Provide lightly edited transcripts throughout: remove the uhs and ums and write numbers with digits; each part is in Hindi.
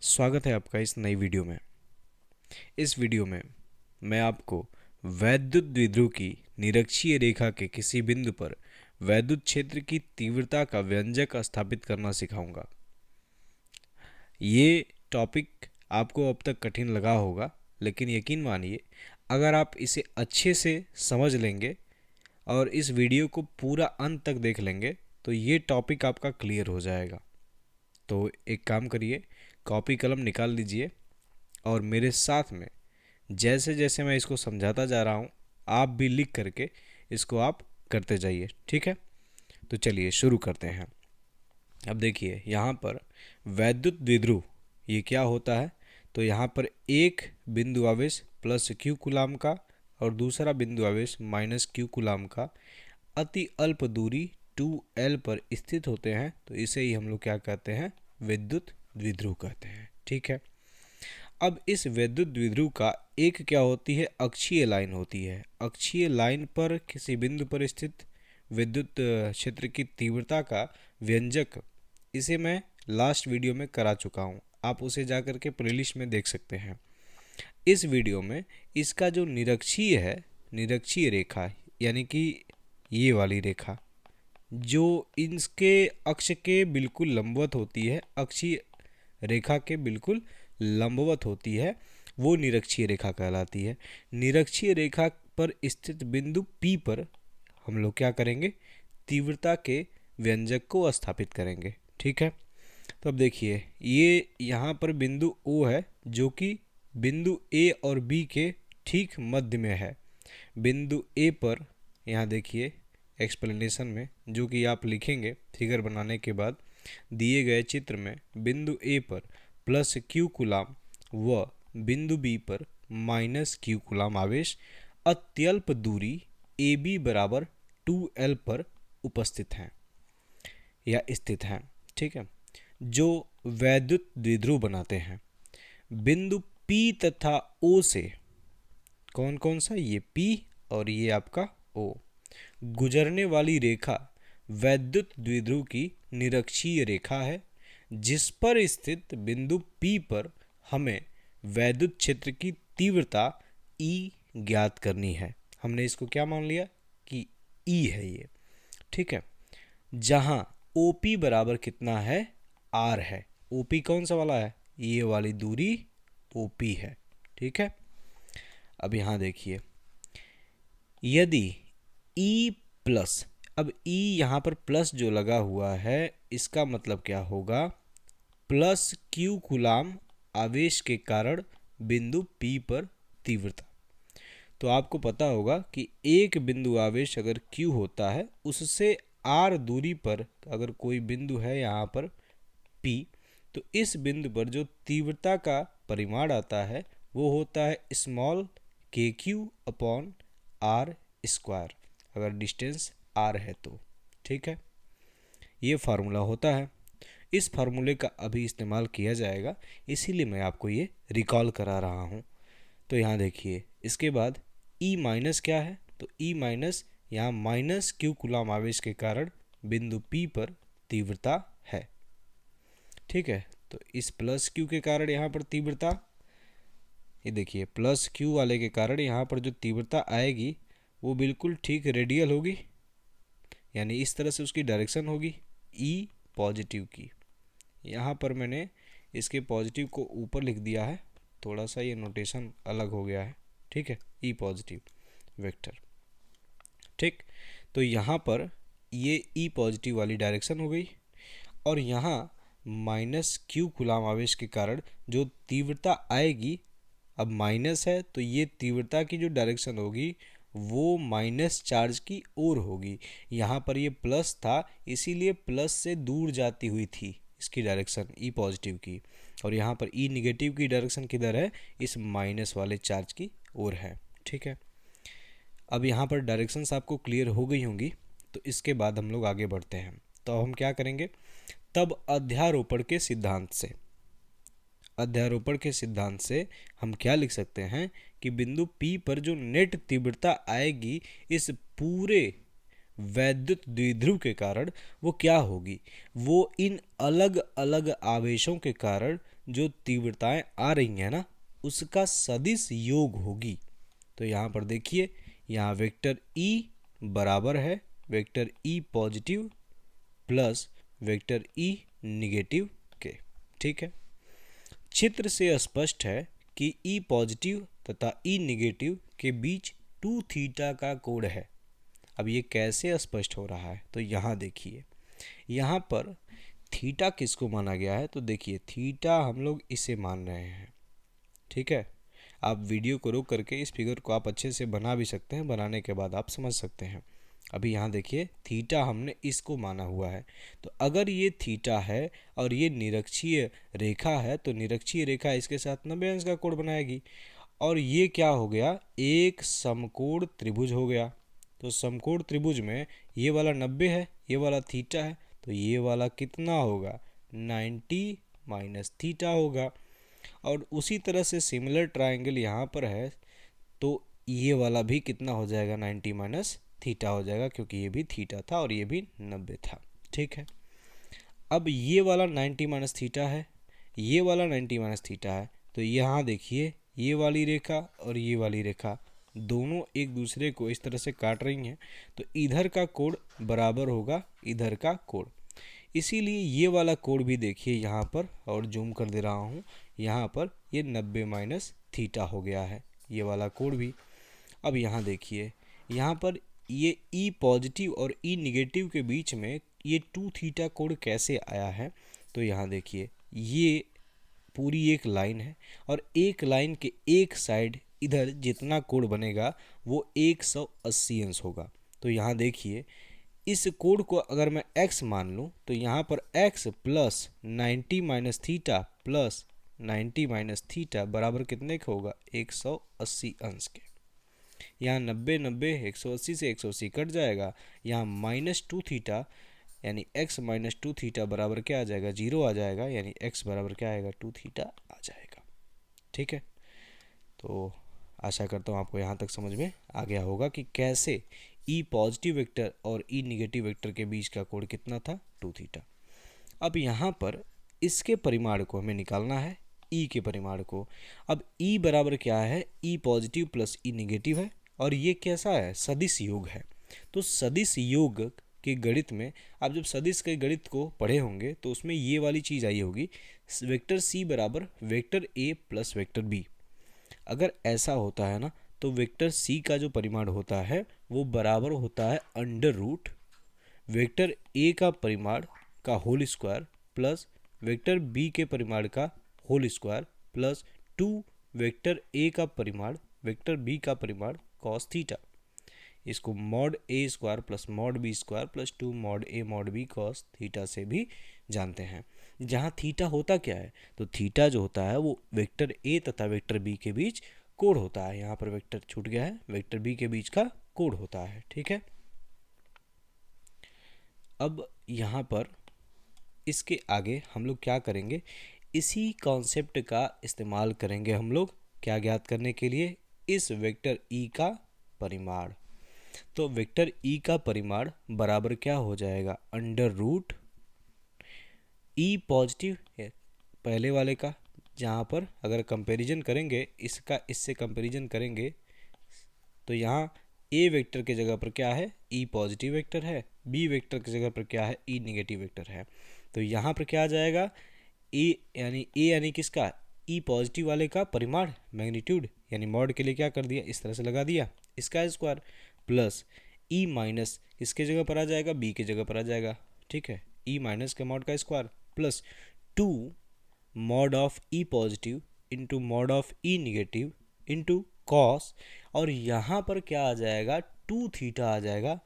स्वागत है आपका इस नई वीडियो में। इस वीडियो में मैं आपको वैद्युत द्विध्रुव की निरक्षीय रेखा के किसी बिंदु पर वैद्युत क्षेत्र की तीव्रता का व्यंजक स्थापित करना सिखाऊंगा। ये टॉपिक आपको अब तक कठिन लगा होगा, लेकिन यकीन मानिए अगर आप इसे अच्छे से समझ लेंगे और इस वीडियो को पूरा अंत तक देख लेंगे तो ये टॉपिक आपका क्लियर हो जाएगा। तो एक काम करिए, कॉपी कलम निकाल लीजिए और मेरे साथ में जैसे जैसे मैं इसको समझाता जा रहा हूँ आप भी लिख करके इसको आप करते जाइए, ठीक है। तो चलिए शुरू करते हैं। अब देखिए यहाँ पर वैद्युत द्विध्रुव ये क्या होता है। तो यहाँ पर एक बिंदु आवेश प्लस क्यू कूलाम का और दूसरा बिंदु आवेश माइनस क्यू कूलाम का अति अल्प दूरी 2L पर स्थित होते हैं। तो इसे ही हम लोग क्या कहते हैं, विद्युत द्विध्रुव कहते हैं, ठीक है। अब इस विद्युत द्विध्रुव का एक क्या होती है, अक्षीय लाइन होती है। अक्षीय लाइन पर किसी बिंदु पर स्थित विद्युत क्षेत्र की तीव्रता का व्यंजक, इसे मैं लास्ट वीडियो में करा चुका हूँ, आप उसे जा कर के प्लेलिस्ट में देख सकते हैं। इस वीडियो में इसका जो निरक्षीय है, निरक्षीय रेखा यानी कि ये वाली रेखा जो इसके अक्ष के बिल्कुल लंबवत होती है, अक्षीय रेखा के बिल्कुल लंबवत होती है, वो निरक्षीय रेखा कहलाती है। निरक्षीय रेखा पर स्थित बिंदु P पर हम लोग क्या करेंगे, तीव्रता के व्यंजक को स्थापित करेंगे, ठीक है। तो अब देखिए ये यहाँ पर बिंदु O है जो कि बिंदु A और B के ठीक मध्य में है। बिंदु A पर यहाँ देखिए एक्सप्लेनेशन में जो कि आप लिखेंगे फिगर बनाने के बाद, दिए गए चित्र में बिंदु A पर प्लस क्यू कूलाम व बिंदु B पर माइनस क्यू कूलाम आवेश अत्यल्प दूरी AB बराबर 2L पर उपस्थित हैं या स्थित हैं, ठीक है, जो वैद्युत द्विध्रुव बनाते हैं। बिंदु P तथा O से कौन कौन सा, ये P और ये आपका O, गुजरने वाली रेखा वैद्युत द्विध्रुव की निरक्षीय रेखा है, जिस पर स्थित बिंदु P पर हमें वैद्युत क्षेत्र की तीव्रता E ज्ञात करनी है। हमने इसको क्या मान लिया कि E है ये, ठीक है। जहां OP बराबर कितना है, R है। OP कौन सा वाला है, ये वाली दूरी OP है, ठीक है। अब यहाँ देखिए यदि E प्लस, अब E यहाँ पर प्लस जो लगा हुआ है इसका मतलब क्या होगा, प्लस क्यू कूलाम आवेश के कारण बिंदु P पर तीव्रता। तो आपको पता होगा कि एक बिंदु आवेश अगर Q होता है उससे R दूरी पर अगर कोई बिंदु है यहाँ पर P, तो इस बिंदु पर जो तीव्रता का परिमाण आता है वो होता है small KQ upon R square, अगर डिस्टेंस R है तो, ठीक है। ये फार्मूला होता है, इस फार्मूले का अभी इस्तेमाल किया जाएगा, इसीलिए मैं आपको ये रिकॉल करा रहा हूँ। तो यहाँ देखिए इसके बाद E माइनस क्या है, तो E माइनस यहाँ माइनस क्यू कूलाम आवेश के कारण बिंदु P पर तीव्रता है, ठीक है। तो इस प्लस क्यू के कारण यहाँ पर तीव्रता, ये देखिए प्लस क्यू वाले के कारण यहाँ पर जो तीव्रता आएगी वो बिल्कुल ठीक रेडियल होगी, यानी इस तरह से उसकी डायरेक्शन होगी E पॉजिटिव की। यहाँ पर मैंने इसके पॉजिटिव को ऊपर लिख दिया है, थोड़ा सा ये नोटेशन अलग हो गया है, ठीक है, E पॉजिटिव वेक्टर, ठीक। तो यहाँ पर ये E पॉजिटिव वाली डायरेक्शन हो गई और यहाँ माइनस क्यू कूलाम आवेश के कारण जो तीव्रता आएगी, अब माइनस है तो ये तीव्रता की जो डायरेक्शन होगी वो माइनस चार्ज की ओर होगी। यहाँ पर ये प्लस था इसीलिए प्लस से दूर जाती हुई थी इसकी डायरेक्शन E पॉजिटिव की, और यहाँ पर E निगेटिव की डायरेक्शन किधर है, इस माइनस वाले चार्ज की ओर है, ठीक है। अब यहाँ पर डायरेक्शंस आपको क्लियर हो गई होंगी, तो इसके बाद हम लोग आगे बढ़ते हैं। तो हम क्या करेंगे, तब अध्यारोपण के सिद्धांत से, अध्यारोपण के सिद्धांत से हम क्या लिख सकते हैं कि बिंदु P पर जो नेट तीव्रता आएगी इस पूरे वैद्युत द्विध्रुव के कारण वो क्या होगी, वो इन अलग अलग आवेशों के कारण जो तीव्रताएं आ रही हैं ना, उसका सदिश योग होगी। तो यहाँ पर देखिए, यहाँ वेक्टर ई बराबर है vector E positive plus vector E negative के। ठीक है, चित्र से स्पष्ट है कि ई पॉजिटिव तथा ई निगेटिव के बीच 2 थीटा का कोण है। अब ये कैसे स्पष्ट हो रहा है, तो यहाँ देखिए, यहाँ पर थीटा किसको माना गया है, तो देखिए थीटा हम लोग इसे मान रहे हैं। ठीक है, आप वीडियो को रोक करके इस फिगर को आप अच्छे से बना भी सकते हैं, बनाने के बाद आप समझ सकते हैं। अभी यहाँ देखिए, थीटा हमने इसको माना हुआ है, तो अगर ये थीटा है और ये निरक्षीय रेखा है, तो निरक्षीय रेखा इसके साथ 90 अंश का कोण बनाएगी। और ये क्या हो गया, एक समकोण त्रिभुज हो गया। तो समकोण त्रिभुज में ये वाला 90 है, ये वाला थीटा है, तो ये वाला कितना होगा, 90 माइनस थीटा होगा। और उसी तरह से सिमिलर ट्रायंगल यहाँ पर है, तो ये वाला भी कितना हो जाएगा, 90 माइनस थीटा हो जाएगा, क्योंकि ये भी थीटा था और ये भी 90 था। ठीक है, अब ये वाला 90 माइनस थीटा है, ये वाला 90 माइनस थीटा है, तो यहाँ देखिए ये वाली रेखा और ये वाली रेखा दोनों एक दूसरे को इस तरह से काट रही हैं, तो इधर का कोण बराबर होगा इधर का कोण। इसीलिए ये वाला कोण भी देखिए यहाँ पर, और जूम कर दे रहा हूँ, यहाँ पर ये 90 माइनस थीटा हो गया है, ये वाला कोण भी। अब यहाँ देखिए, यहाँ पर ये ई पॉजिटिव और ई निगेटिव के बीच में ये 2 थीटा कोण कैसे आया है, तो यहाँ देखिए ये पूरी एक लाइन है, और एक लाइन के एक साइड इधर जितना कोण बनेगा वो 180 अंश होगा। तो यहाँ देखिए, इस कोण को अगर मैं x मान लूँ, तो यहाँ पर x plus 90 minus theta plus 90 minus theta बराबर कितने का होगा, 180 अंश के। यहाँ 90 90 180 से 180 कट जाएगा, यहाँ -2 थीटा यानी x माइनस 2 थीटा बराबर क्या आ जाएगा, 0 आ जाएगा, यानी x बराबर क्या आएगा, 2 थीटा आ जाएगा। ठीक है, तो आशा करता हूँ आपको यहाँ तक समझ में आ गया होगा कि कैसे ई पॉजिटिव वेक्टर और ई निगेटिव वेक्टर के बीच का कोण कितना था, 2 थीटा। अब यहाँ पर इसके परिमाण को हमें निकालना है, ई के परिमाण को। अब ई बराबर क्या है, ई पॉजिटिव प्लस ई निगेटिव है, और ये कैसा है, सदिश योग है। तो सदिश योग के गणित में आप जब सदिश के गणित को पढ़े होंगे तो उसमें ये वाली चीज़ आई होगी, वेक्टर सी बराबर vector A plus vector B. अगर ऐसा होता है ना, तो वेक्टर सी का जो परिमाण होता है वो बराबर होता है अंडर रूट वेक्टर ए का परिमाण का whole square plus vector B के परिमाण का whole square plus 2 vector A का परिमाण वेक्टर बी का परिमाण कॉस थीटा। इसको mod A square plus mod B square plus 2 mod A mod B cos theta से भी जानते हैं। जहाँ थीटा होता क्या है, तो थीटा जो होता है वो वेक्टर ए तथा वेक्टर बी के बीच कोण होता है। यहाँ पर वेक्टर छूट गया है, वेक्टर बी के बीच का कोण होता है। ठीक है, अब यहाँ पर इसके आगे हम लोग क्या करेंगे, इसी कॉन्सेप्ट का इस्तेमाल करेंगे हम लोग क्या ज्ञात करने के लिए, इस वेक्टर ई का परिमाण। तो वेक्टर ई का परिमाण बराबर क्या हो जाएगा, अंडर रूट ई पॉजिटिव पहले वाले का, जहाँ पर अगर कंपैरिजन करेंगे इसका इससे कंपैरिजन करेंगे तो यहाँ ए वेक्टर के जगह पर क्या है, ई पॉजिटिव वेक्टर है, बी वेक्टर की जगह पर क्या है, ई निगेटिव वेक्टर है। तो यहाँ पर क्या आ जाएगा, ए यानी किसका, ई पॉजिटिव वाले का परिमाण मैग्नीट्यूड, यानी मॉड के लिए क्या कर दिया, इस तरह से लगा दिया, इसका स्क्वायर प्लस ई माइनस इसके जगह पर आ जाएगा, बी की जगह पर आ जाएगा। ठीक है, ई माइनस के मॉड का square plus 2 mod of E positive into mod of E negative into cos, और यहाँ पर क्या आ जाएगा, 2 थीटा आ जाएगा।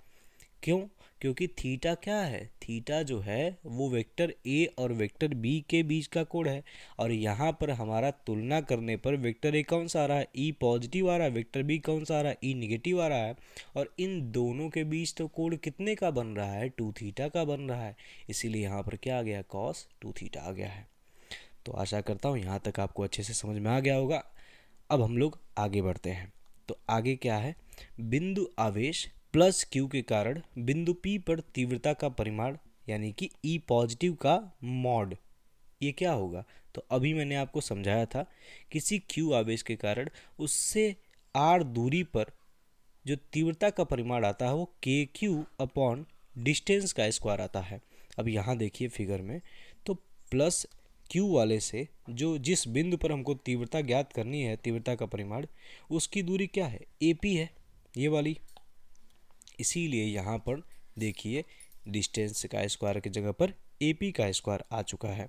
क्यों, क्योंकि थीटा क्या है, थीटा जो है वो वेक्टर ए और वेक्टर बी के बीच का कोण है, और यहाँ पर हमारा तुलना करने पर वेक्टर ए कौन सा आ रहा है, ई पॉजिटिव आ रहा है, वेक्टर बी कौन सा आ रहा है, ई निगेटिव आ रहा है, और इन दोनों के बीच तो कोण कितने का बन रहा है, 2 थीटा का बन रहा है, इसीलिए यहाँ पर क्या आ गया, कॉस 2 थीटा आ गया है। तो आशा करता हूँ यहाँ तक आपको अच्छे से समझ में आ गया होगा। अब हम लोग आगे बढ़ते हैं, तो आगे क्या है, बिंदु आवेश प्लस क्यू के कारण बिंदु P पर तीव्रता का परिमाण यानी कि E पॉजिटिव का मॉड, ये क्या होगा? तो अभी मैंने आपको समझाया था, किसी Q आवेश के कारण उससे R दूरी पर जो तीव्रता का परिमाण आता है वो KQ अपॉन डिस्टेंस का स्क्वायर आता है। अब यहाँ देखिए फिगर में, तो प्लस Q वाले से जो जिस बिंदु पर हमको तीव्रता ज्ञात करनी है, तीव्रता का परिमाण, उसकी दूरी क्या है? AP है, ये वाली। इसीलिए यहाँ पर देखिए डिस्टेंस का स्क्वायर की जगह पर AP का स्क्वायर आ चुका है,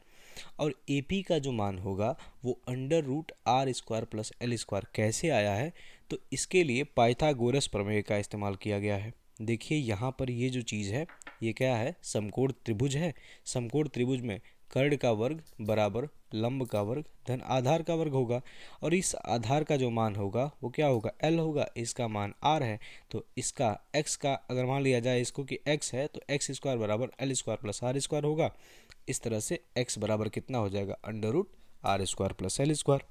और AP का जो मान होगा वो under root R square plus L square कैसे आया है? तो इसके लिए पाइथागोरस प्रमेय का इस्तेमाल किया गया है। देखिए यहाँ पर ये जो चीज़ है ये क्या है? समकोण त्रिभुज है। समकोण त्रिभुज में कर्ण का वर्ग बराबर लंब का वर्ग धन आधार का वर्ग होगा, और इस आधार का जो मान होगा वो क्या होगा? L होगा। इसका मान R है, तो इसका x का अगर मान लिया जाए इसको कि x है, तो x स्क्वायर बराबर L square plus R square होगा। इस तरह से x बराबर कितना हो जाएगा? Under root R square plus L square.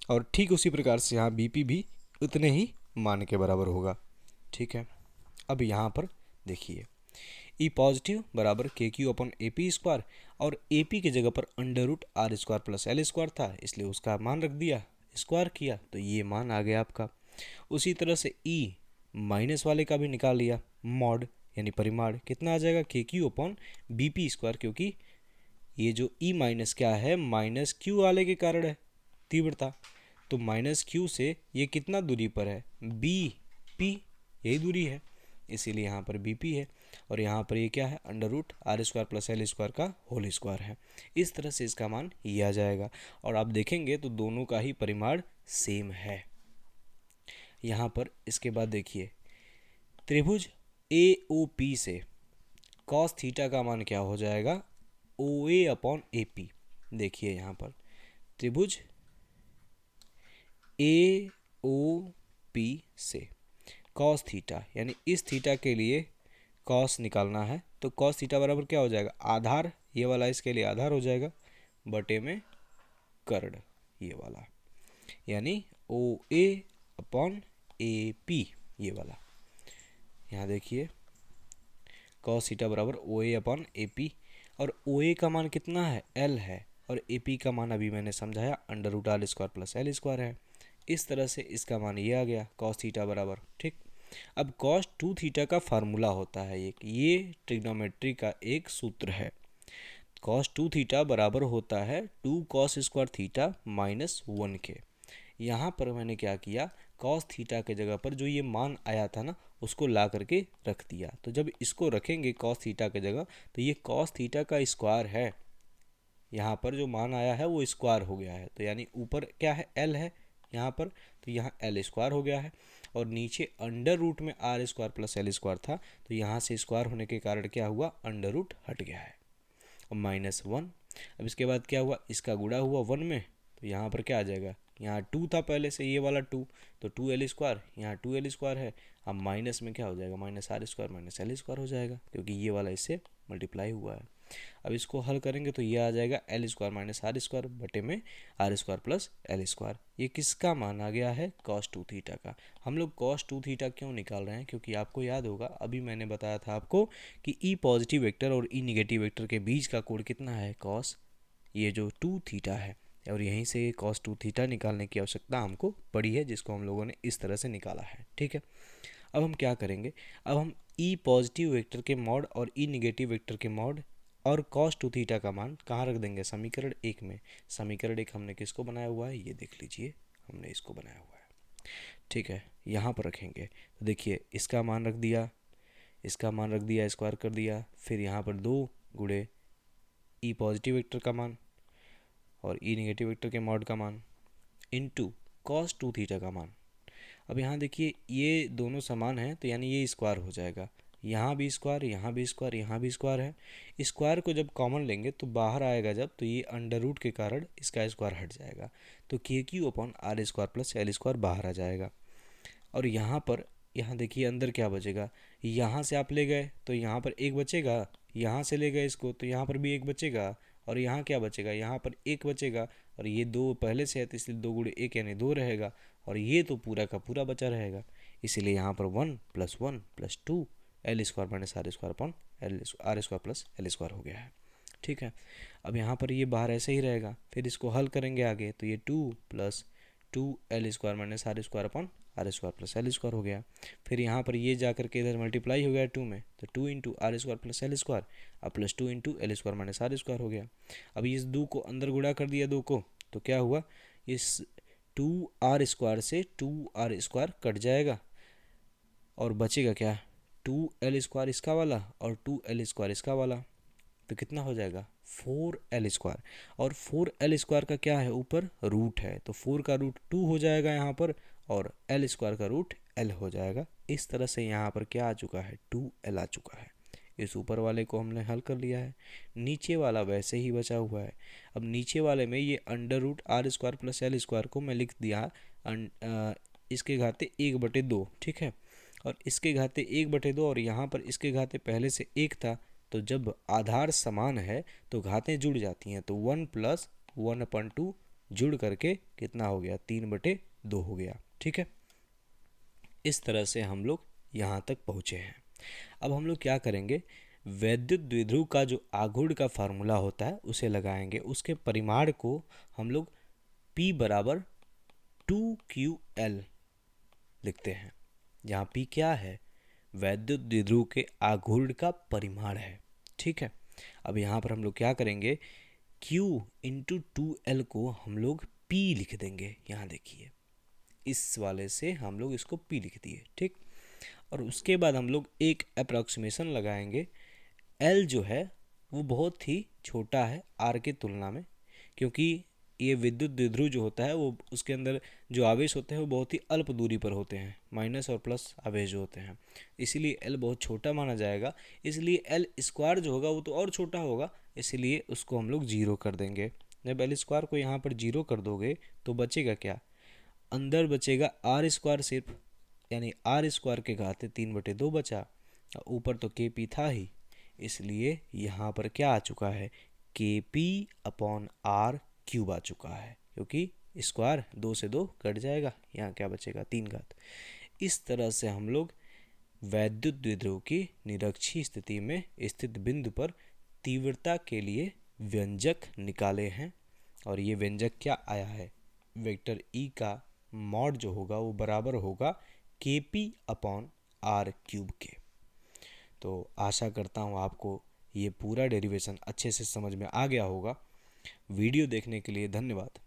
और ठीक उसी प्रकार से यहाँ BP भी उतने ही मान के बराबर होगा। ठीक है, अब यहाँ पर देखिए E पॉजिटिव बराबर KQ अपॉन AP स्क्वायर, और AP की जगह पर under root R square plus L square था, इसलिए उसका मान रख दिया, स्क्वायर किया, तो ये मान आ गया आपका। उसी तरह से E माइनस वाले का भी निकाल लिया, मॉड यानी परिमाण कितना आ जाएगा? KQ अपॉन BP स्क्वायर, क्योंकि ये जो E माइनस क्या है? माइनस Q वाले के कारण है तीव्रता, तो माइनस Q से ये कितना दूरी पर है? BP, यही दूरी है, इसीलिए यहाँ पर BP है, और यहाँ पर ये क्या है? Under root R square plus L square का होल स्क्वायर है। इस तरह से इसका मान ये आ जाएगा, और आप देखेंगे तो दोनों का ही परिमाण सेम है। यहाँ पर इसके बाद देखिए त्रिभुज AOP से कॉस थीटा का मान क्या हो जाएगा? OA upon AP। देखिए यहाँ पर त्रिभुज AOP से कॉस थीटा यानी इस थीटा के लिए कॉस निकालना है, तो कॉस थीटा बराबर क्या हो जाएगा? आधार, ये वाला इसके लिए आधार हो जाएगा, बटे में कर्ण, ये वाला, यानी OA अपॉन AP, ये वाला। यहाँ देखिए कॉस थीटा बराबर OA अपॉन AP, और OA का मान कितना है? L है, और AP का मान अभी मैंने समझाया under root R square plus L square है। इस तरह से इसका मान ये आ गया कॉस थीटा बराबर। ठीक, अब कॉस 2 थीटा का फार्मूला होता है एक, ये ट्रिग्नोमेट्री का एक सूत्र है। कॉस 2 थीटा बराबर होता है 2 कॉस स्क्वायर थीटा माइनस 1 के। यहाँ पर मैंने क्या किया? कॉस थीटा के जगह पर जो ये मान आया था ना, उसको ला करके रख दिया। तो जब इसको रखेंगे कॉस थीटा के जगह, तो ये कॉस थीटा का स्क्वायर है, यहाँ पर जो मान आया है वो स्क्वायर हो गया है, तो यानी ऊपर क्या है? L है यहाँ पर, तो यहाँ L स्क्वायर हो गया है, और नीचे अंडर रूट में R square plus L square था, तो यहाँ से स्क्वायर होने के कारण क्या हुआ? अंडर रूट हट गया है, और माइनस 1। अब इसके बाद क्या हुआ? इसका गुणा हुआ 1 में, तो यहाँ पर क्या आ जाएगा? यहाँ 2 था पहले से, ये वाला 2, तो 2L स्क्वायर, यहाँ 2L स्क्वायर है। अब माइनस में क्या हो जाएगा? Minus R square minus L square हो जाएगा, क्योंकि ये वाला इससे मल्टीप्लाई हुआ है। अब इसको हल करेंगे तो ये आ जाएगा L square minus R square बटे में R square plus L square. ये किसका मान आ गया है? कॉस 2 थीटा का। हम लोग कॉस 2 थीटा क्यों निकाल रहे हैं? क्योंकि आपको याद होगा अभी मैंने बताया था आपको कि E पॉजिटिव वेक्टर और E निगेटिव वेक्टर के बीच का कोण कितना है? कॉस, ये जो 2 थीटा है, और यहीं से कॉस 2 थीटा निकालने की आवश्यकता हमको पड़ी है, जिसको हम लोगों ने इस तरह से निकाला है। ठीक है, अब हम क्या करेंगे? अब हम E पॉजिटिव वेक्टर के मॉड और E निगेटिव वेक्टर के मॉड और कॉस 2 थीटा का मान कहाँ रख देंगे? समीकरण 1 में। समीकरण 1 हमने किसको बनाया हुआ है? ये देख लीजिए, हमने इसको बनाया हुआ है। ठीक है, यहाँ पर रखेंगे तो देखिए इसका मान रख दिया, इसका मान रख दिया, स्क्वायर कर दिया, फिर यहाँ पर 2 गुणे E पॉजिटिव वेक्टर का मान और E निगेटिव वेक्टर के मॉड का मान इनटू कॉस 2 थीटा का मान। अब यहाँ देखिए ये दोनों समान हैं, तो यानी ये स्क्वायर हो जाएगा, यहाँ भी स्क्वायर, यहाँ भी स्क्वायर, यहाँ भी स्क्वायर है। स्क्वायर को जब कॉमन लेंगे तो बाहर आएगा जब, तो ये अंडर रूट के कारण इसका स्क्वायर हट जाएगा, तो KQ upon R square plus L square बाहर आ जाएगा। और यहाँ पर, यहाँ देखिए अंदर क्या बचेगा? यहाँ से आप ले गए तो यहाँ पर 1 बचेगा, यहाँ से ले गए इसको तो यहाँ पर भी 1 बचेगा, और यहाँ क्या बचेगा? यहाँ पर 1 बचेगा, और ये 2 पहले से है तो इसलिए 2 गुणे 1 यानी 2 रहेगा, और ये तो पूरा का पूरा बचा रहेगा। इसीलिए यहाँ पर 1 + 1 + 2 L square minus R square upon L R square plus L square हो गया है। ठीक है, अब यहाँ पर ये बाहर ऐसे ही रहेगा, फिर इसको हल करेंगे आगे तो ये 2 + 2 L square minus R square upon R square plus L square हो गया। फिर यहाँ पर ये जा करके इधर मल्टीप्लाई हो गया 2 में, तो 2 × r² प्लस एल स्क्वायर अब +2 × L square minus R square हो गया। अब इस 2 को अंदर गुणा कर दिया 2 को, तो क्या हुआ, इस 2r² से 2r² कट जाएगा और बचेगा क्या, 2l² इसका वाला और 2l² इसका वाला, तो कितना हो जाएगा 4l²। और 4l² का क्या है, ऊपर रूट है, तो 4 का रूट 2 हो जाएगा यहाँ पर और l² का रूट l हो जाएगा। इस तरह से यहाँ पर क्या आ चुका है, 2l आ चुका है। इस ऊपर वाले को हमने हल कर लिया है, नीचे वाला वैसे ही बचा हुआ है। अब नीचे वाले में ये √r² प्लस एल स्क्वायर को मैं लिख दिया इसके घाते 1/2, ठीक है, और इसके घाते 1/2 और यहाँ पर इसके घाते पहले से 1 था, तो जब आधार समान है तो घातें जुड़ जाती हैं, तो 1 + 1/2 जुड़ करके कितना हो गया, 3/2 हो गया। ठीक है, इस तरह से हम लोग यहाँ तक पहुँचे हैं। अब हम लोग क्या करेंगे, वैद्युत द्विध्रुव का जो आघूर्ण का फार्मूला होता है उसे लगाएंगे, उसके परिमाण को हम लोग P = 2ql लिखते हैं, जहाँ P क्या है, वैद्युत द्विध्रुव के आघूर्ण का परिमाण है। ठीक है, अब यहाँ पर हम लोग क्या करेंगे, Q × 2l को हम लोग P लिख देंगे, यहाँ देखिए इस वाले से हम लोग इसको P लिख दिए। ठीक, और उसके बाद हम लोग एक अप्रॉक्सीमेशन लगाएंगे, L जो है वो बहुत ही छोटा है R के तुलना में, क्योंकि ये विद्युत द्विध्रुव जो होता है वो उसके अंदर जो आवेश होते हैं वो बहुत ही अल्प दूरी पर होते हैं, माइनस और प्लस आवेश जो होते हैं, इसीलिए L बहुत छोटा माना जाएगा। इसलिए L² जो होगा वो तो और छोटा होगा, इसीलिए उसको हम लोग 0 कर देंगे। जब L² को यहाँ पर 0 कर दोगे तो बचेगा क्या, अंदर बचेगा r² सिर्फ, यानी r² के घाते 3/2 बचा, ऊपर तो Kp था ही, इसलिए यहाँ पर क्या आ चुका है, Kp/r³ आ चुका है, क्योंकि स्क्वायर 2 से 2 कट जाएगा, यहाँ क्या बचेगा 3 घात। इस तरह से हम लोग वैद्युत द्विध्रुव की निरक्षीय स्थिति में स्थित बिंदु पर तीव्रता के लिए व्यंजक निकाले हैं, और ये व्यंजक क्या आया है, वेक्टर E का मॉड जो होगा वो बराबर होगा Kp/r³ के। तो आशा करता हूँ आपको ये पूरा डेरिवेशन अच्छे से समझ में आ गया होगा। वीडियो देखने के लिए धन्यवाद।